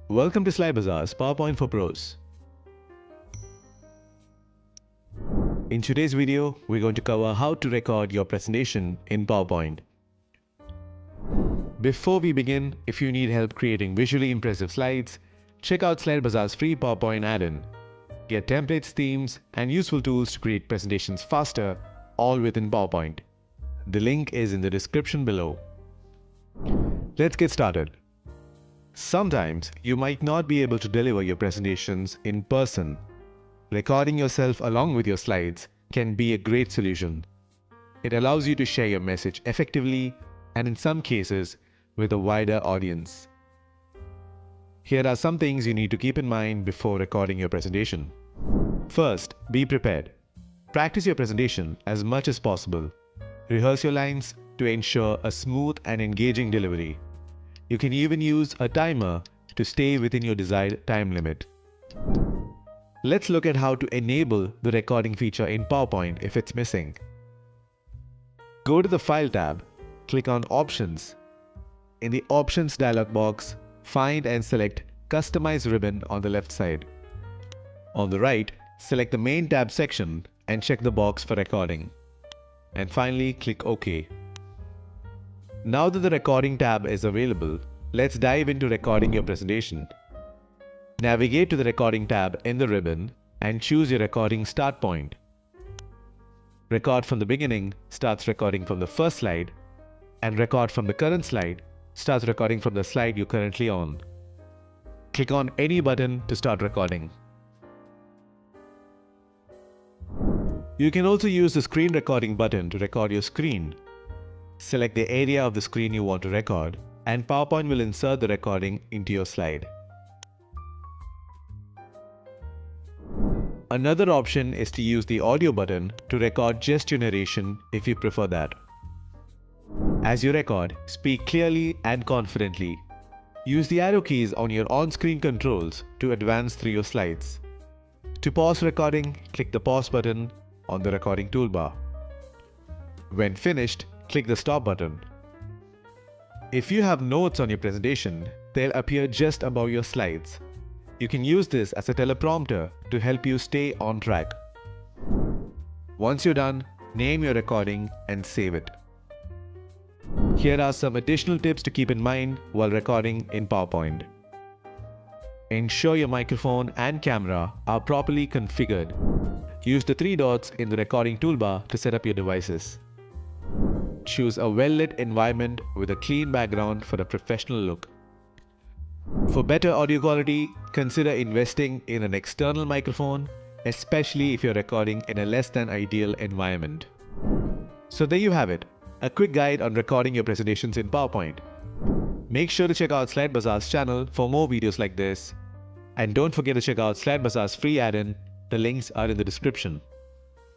Welcome to SlideBazaar's PowerPoint for Pros. In today's video, we're going to cover how to record your presentation in PowerPoint. Before we begin, if you need help creating visually impressive slides, check out SlideBazaar's free PowerPoint add-in. Get templates, themes, and useful tools to create presentations faster, all within PowerPoint. The link is in the description below. Let's get started. Sometimes you might not be able to deliver your presentations in person. Recording yourself along with your slides can be a great solution. It allows you to share your message effectively and in some cases with a wider audience. Here are some things you need to keep in mind before recording your presentation. First, be prepared. Practice your presentation as much as possible. Rehearse your lines to ensure a smooth and engaging delivery. You can even use a timer to stay within your desired time limit. Let's look at how to enable the recording feature in PowerPoint if it's missing. Go to the File tab, click on Options. In the Options dialog box, find and select Customize ribbon on the left side. On the right, select the Main tab section and check the box for recording. And finally, click OK. Now that the Recording tab is available, let's dive into recording your presentation. Navigate to the Recording tab in the ribbon and choose your recording start point. Record from the beginning starts recording from the first slide, and Record from the current slide starts recording from the slide you're currently on. Click on any button to start recording. You can also use the Screen Recording button to record your screen. Select the area of the screen you want to record, and PowerPoint will insert the recording into your slide. Another option is to use the audio button to record just your narration if you prefer that. As you record, speak clearly and confidently. Use the arrow keys on your on-screen controls to advance through your slides. To pause recording, click the pause button on the recording toolbar. When finished, click the stop button. If you have notes on your presentation, they'll appear just above your slides. You can use this as a teleprompter to help you stay on track. Once you're done, name your recording and save it. Here are some additional tips to keep in mind while recording in PowerPoint. Ensure your microphone and camera are properly configured. Use the three dots in the recording toolbar to set up your devices. Choose a well-lit environment with a clean background for a professional look. For better audio quality, consider investing in an external microphone, especially if you're recording in a less than ideal environment. So there you have it, a quick guide on recording your presentations in PowerPoint. Make sure to check out SlideBazaar's channel for more videos like this. And don't forget to check out SlideBazaar's free add-in. The links are in the description.